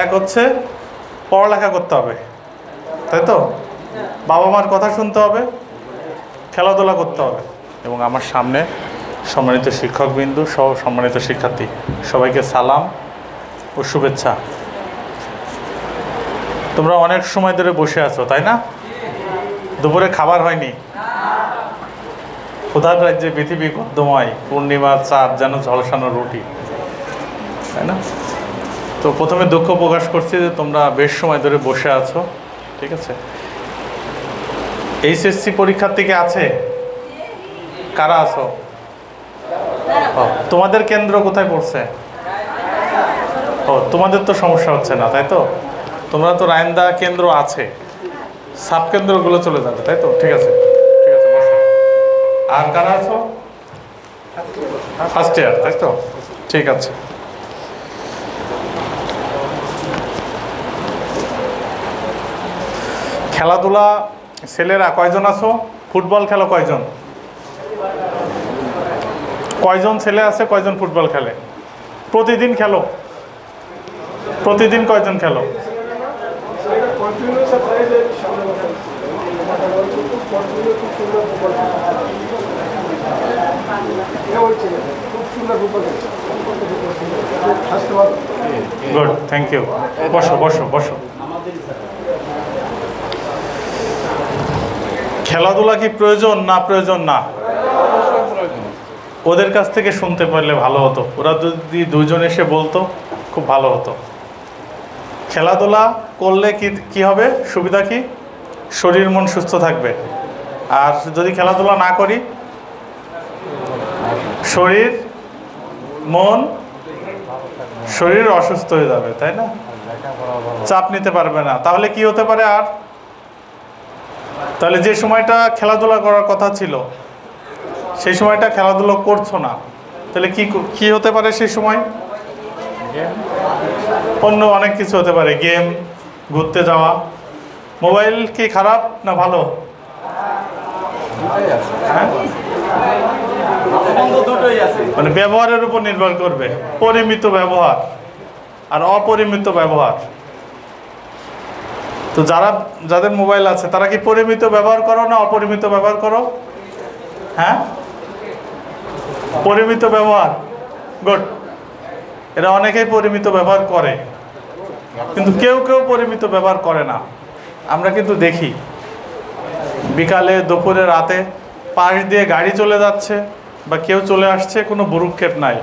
এক হচ্ছে পড়ালেখা করতে হবে, তাই তো? বাবা মার কথা শুনতে হবে, খেলাধুলা করতে হবে। এবং আমার সামনে সম্মানিত শিক্ষকবৃন্দ সহ সম্মানিত শিক্ষার্থী, সবাইকে সালাম ও শুভেচ্ছা। তোমরা অনেক সময় ধরে বসে আছো, তাই না? দুপুরে খাবার হয়নি? ক্ষুধার রাজ্যে পৃথিবী গদ্যময়, পূর্ণিমার চাঁদ যেন ঝলসানো রুটি, তাই না? তো প্রথমে দুঃখ প্রকাশ করছি যে তোমরা বেশ সময় ধরে বসে আছো, ঠিক আছে? এইচএসসি পরীক্ষার্থী কে আছে? কারা আছো? তোমাদের কেন্দ্র কোথায় পড়ছে? ও, তোমাদের তো সমস্যা হচ্ছে না, তাই তো? তোমরা তো রায়ন্দা কেন্দ্র আছে, সাব কেন্দ্রগুলো চলে যাবে, তাই তো? ঠিক আছে, ঠিক আছে, বসো। আর কারা আছো? ফার্স্ট ইয়ার, তাই তো? ঠিক আছে। খেলাধুলা ছেলেরা কয়জন আছো? ফুটবল খেলো কয়জন? কয়জন ছেলে আছে কয়জন ফুটবল খেলে? প্রতিদিন খেলো? প্রতিদিন কয়জন খেলো? Good, thank you. বসো বসো বসো। খেলাধুলা কি প্রয়োজন না প্রয়োজন না? ওদের কাছ থেকে শুনতে পারলে ভালো হতো, ওরা যদি দুজন এসে বলতো খুব ভালো হতো। খেলাধুলা করলে কি কি হবে? সুবিধা কি? শরীর মন সুস্থ থাকবে। আর যদি খেলাধুলা না করি, শরীর মন শরীর অসুস্থ হয়ে যাবে, তাই না? চাপ নিতে পারবে না। তাহলে কি হতে পারে? আর তাহলে যে সময়টা খেলাধুলা করার কথা ছিল সেই সময়টা খেলাধুলা করছো না, তাহলে কি কি হতে পারে সেই সময়? অন্য অনেক কিছু হতে পারে, গেম, ঘুরতে যাওয়া। মোবাইল কি খারাপ না ভালো? হ্যাঁ? মানে ব্যবহারের উপর নির্ভর করবে, পরিমিত ব্যবহার আর অপরিমিত ব্যবহার। তো যাদের মোবাইল আছে তারা কি পরিমিত ব্যবহার করো না অপরিমিত ব্যবহার করো? হ্যাঁ, পরিমিত ব্যবহার। গুড। এরা অনেকেই পরিমিত ব্যবহার করে, কিন্তু কেউ কেউ পরিমিত ব্যবহার করে না। আমরা কিন্তু দেখি বিকালে, দুপুরে, রাতে পাশ দিয়ে গাড়ি চলে যাচ্ছে বা কেউ চলে আসছে, কোনো ভ্রুক্ষেপ নাই,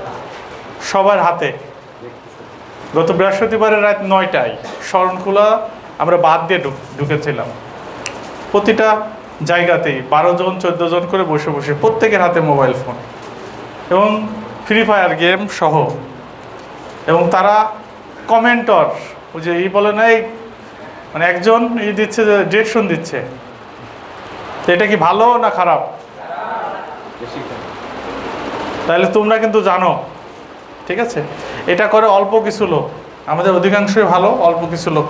সবার হাতে। গত বৃহস্পতিবারের রাত 9টায় শরণখোলা আমরা বাদ দিয়ে ঢুকেছিলাম। প্রতিটা জায়গাতেই 12 জন 14 জন করে বসে বসে প্রত্যেকের হাতে মোবাইল ফোন এবং ফ্রি ফায়ার গেম সহ। এবং তারা কমেন্টর, ওই যে বলে না, এই মানে একজন দিচ্ছে, যে ডিরেকশন দিচ্ছে। তো এটা কি ভালো না খারাপ? তাহলে তোমরা কিন্তু জানো, ঠিক আছে? এটা করে অল্প কিছু লোক, আমাদের অধিকাংশই ভালো, অল্প কিছু লোক,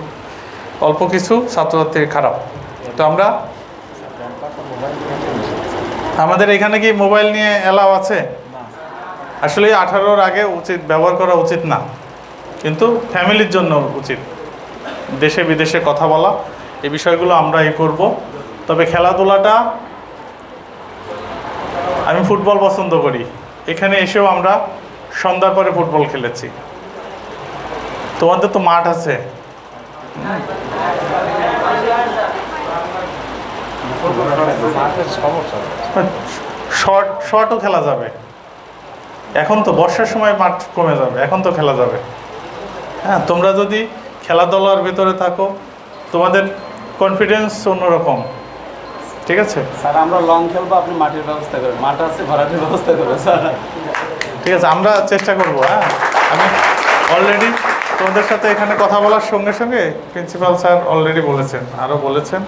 অল্প কিছু ছাত্রছাত্রী খারাপ। তো আমরা, আমাদের এখানে কি মোবাইল নিয়ে এলাও আছে? আসলে 18-র আগে উচিত ব্যবহার করা উচিত না, কিন্তু ফ্যামিলির জন্য উচিত। দেশে বিদেশে কথা বলা, এই বিষয়গুলো আমরা করব। তবে খেলাধুলাটা, আমি ফুটবল পছন্দ করি, এখানে এসেও আমরা সন্ধ্যার পরে ফুটবল খেলেছি। তোমাদের তো মাঠ আছে, শর্টও খেলা যাবে। এখন তো বর্ষার সময় মাঠ কমে যাবে, এখন তো খেলা যাবে। হ্যাঁ, তোমরা যদি খেলাধুলার ভিতরে থাকো, তোমাদের কনফিডেন্স অন্যরকম, ঠিক আছে? স্যার আমরা লং খেলবো, আপনি মাঠের ব্যবস্থা করবেন, মাঠ আছে ভরাটের ব্যবস্থা করবেন স্যার। ঠিক আছে, আমরা চেষ্টা করব। হ্যাঁ, আমি অলরেডি তোমাদের সাথে এখানে কথা বলার সঙ্গে সঙ্গে প্রিন্সিপাল স্যার অলরেডি বলেছেন, আরও বলেছেন।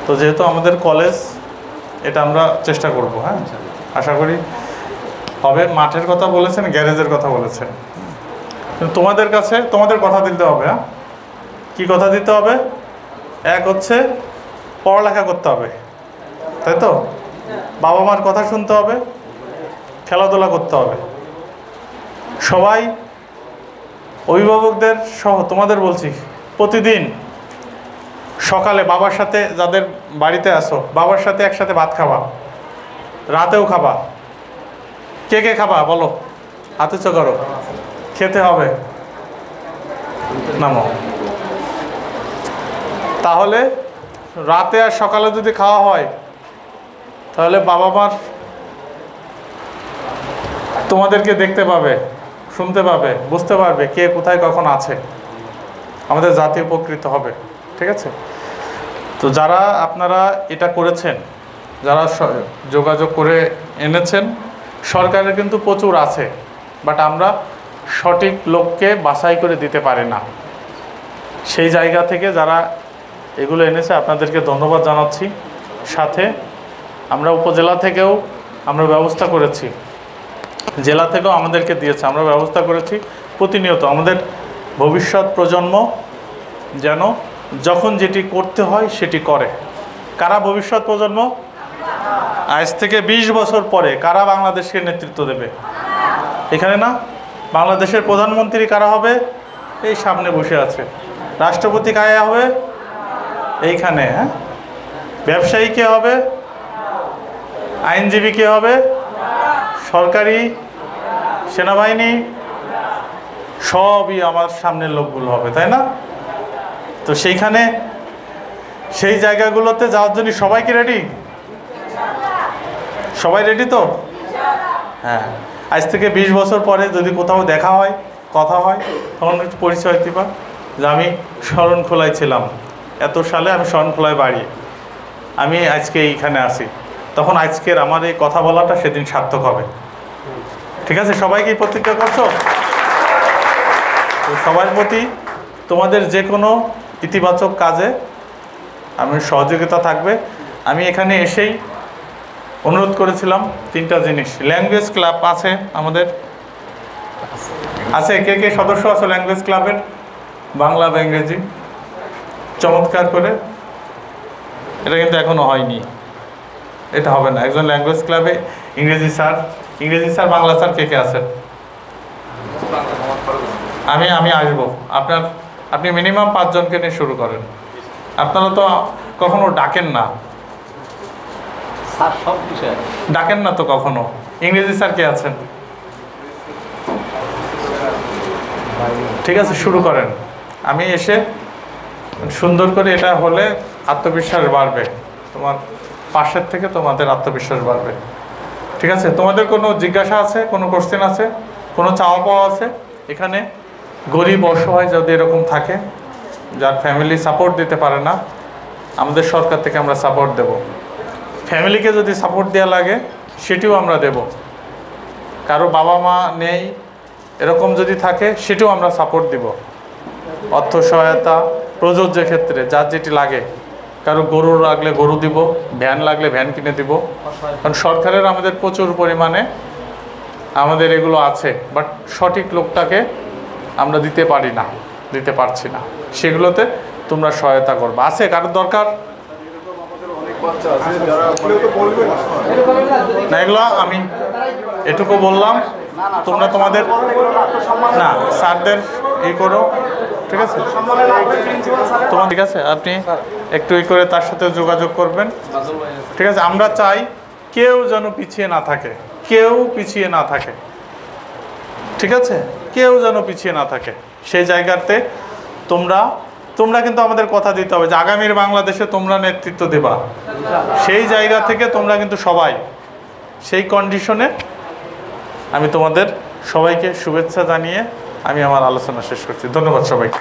তো যেহেতু আমাদের কলেজ, এটা আমরা চেষ্টা করব। হ্যাঁ, আশা করি হবে। মাঠের কথা বলেছেন, গ্যারেজের কথা বলেছেন, কিন্তু তোমাদের কাছে তোমাদের কথা দিতে হবে। হ্যাঁ, কী কথা দিতে হবে? এক হচ্ছে পড়ালেখা করতে হবে, তাই তো? বাবা মার কথা শুনতে হবে, খেলাধুলা করতে হবে। সবাই অভিভাবকদের সহ তোমাদের বলছি, প্রতিদিন সকালে বাবার সাথে, যাদের বাড়িতে আসো, বাবার সাথে একসাথে ভাত খাবা, রাতেও খাবা। কে কে খাবা বলো, হাতে উঁচু করো। খেতে হবে, নামো। তাহলে রাতে আর সকালে যদি খাওয়া হয়, তাহলে বাবা মার তোমাদেরকে দেখতে পাবে, শুনতে পাবে, বুঝতে পারবে কে কোথায় কখন আছে। আমাদের জাতি উপকৃত হবে। ঠিক আছে? তো যারা আপনারা এটা করেছেন, যারা যোগাযোগ করে এনেছেন, সরকারের কিন্তু প্রচুর আছে, বাট আমরা সঠিক লোককে বাছাই করে দিতে পারি না। সেই জায়গা থেকে যারা এগুলো এনেছে আপনাদেরকে ধন্যবাদ জানাচ্ছি। সাথে আমরা উপজেলা থেকেও আমরা ব্যবস্থা করেছি, জেলা থেকেও আমাদেরকে দিয়েছে, আমরা ব্যবস্থা করেছি। প্রতিনিয়ত আমাদের ভবিষ্যৎ প্রজন্ম যেন যখন যেটি করতে হয় সেটি করে। কারা ভবিষ্যৎ প্রজন্ম? আজ থেকে 20 বছর পরে কারা বাংলাদেশকে নেতৃত্ব দেবে? এখানে না, বাংলাদেশের প্রধানমন্ত্রী কারা হবে? এই সামনে বসে আছে। রাষ্ট্রপতি কারা হবে? এইখানে। হ্যাঁ, ব্যবসায়ী কে হবে? আইনজীবী কে হবে? সরকারি, সেনাবাহিনী, সবই আমার সামনের লোকগুলো হবে, তাই না? তো সেইখানে, সেই জায়গাগুলোতে যাওয়ার জন্য সবাই কি রেডি? সবাই রেডি তো? হ্যাঁ, আজ থেকে 20 বছর পরে যদি কোথাও দেখা হয়, কথা হয়, তখন একটু পরিচয় দিবা যে আমি শরণখোলায় ছিলাম, এত সালে আমি শরণখোলায় বাড়ি, আমি আজকে এইখানে আছি। তখন আজকের আমার এই কথা বলাটা সেদিন সার্থক হবে। ঠিক আছে? সবাই কি প্রতিজ্ঞা করছো? তো সবার প্রতি তোমাদের যে কোনো ইতিবাচক কাজে আমি সহযোগিতা থাকবে। আমি এখানে এসেই অনুরোধ করেছিলাম 3টা জিনিস। ল্যাঙ্গুয়েজ ক্লাব আছে আমাদের, আছে? কে কে সদস্য আছে ল্যাঙ্গুয়েজ ক্লাবের? বাংলা বা ইংরেজি চমৎকার করে। এটা কিন্তু এখনো হয়নি, এটা হবে না। একজন ল্যাঙ্গুয়েজ ক্লাবে ইংরেজি স্যার, বাংলা স্যার কে কে আছেন? আমি আসবো। আপনি মিনিমাম 5 জনকে নিয়ে শুরু করেন। আপনারা তো কখনো ডাকেন না, ডাকেন না তো কখনো। ইংরেজি স্যার কে আছেন? ঠিক আছে, শুরু করেন। আমি এসে সুন্দর করে, এটা হলে আত্মবিশ্বাস বাড়বে, তোমার পাশের থেকে তোমাদের আত্মবিশ্বাস বাড়বে। ঠিক আছে? তোমাদের কোনো জিজ্ঞাসা আছে, কোনো কোশ্চেন আছে, কোনো চাওয়া পাওয়া আছে? এখানে গরিব অসহায় যদি এরকম থাকে, যার ফ্যামিলি সাপোর্ট দিতে পারে না, আমাদের সরকার থেকে আমরা সাপোর্ট দেব। ফ্যামিলিকে যদি সাপোর্ট দেওয়া লাগে সেটিও আমরা দেব। কারো বাবা মা নেই এরকম যদি থাকে, সেটিও আমরা সাপোর্ট দিব। অর্থ সহায়তা, প্রযোজ্য ক্ষেত্রে যার যেটি লাগে। কারো গরু লাগলে গরু দিব, ভ্যান লাগলে ভ্যান কিনে দিব। কারণ সরকারের আমাদের প্রচুর পরিমাণে আমাদের এগুলো আছে, বাট সঠিক লোকটাকে আমরা দিতে পারি না, দিতে পারছি না। সেগুলোতে তোমরা সহায়তা করবে। আছে কারোর দরকার? না, এগুলো আমি এটুকু বললাম, তোমরা তোমাদের না স্যারদের ই করো। ঠিক আছে? তোমার ঠিক আছে, আপনি একটু ই করে তার সাথে যোগাযোগ করবেন। ঠিক আছে? আমরা চাই কেউ যেন পিছিয়ে না থাকে, কেউ পিছিয়ে না থাকে। ঠিক আছে? কেউ যেন পিছিয়ে না থাকে। সেই জায়গাতে তোমরা কিন্তু আমাদের কথা দিতে হবে যে আগামীর বাংলাদেশে তোমরা নেতৃত্ব দেবা। সেই জায়গা থেকে তোমরা কিন্তু সবাই, সেই কন্ডিশনে আমি তোমাদের সবাইকে শুভেচ্ছা জানিয়ে আমি আমার আলোচনা শেষ করছি। ধন্যবাদ সবাইকে।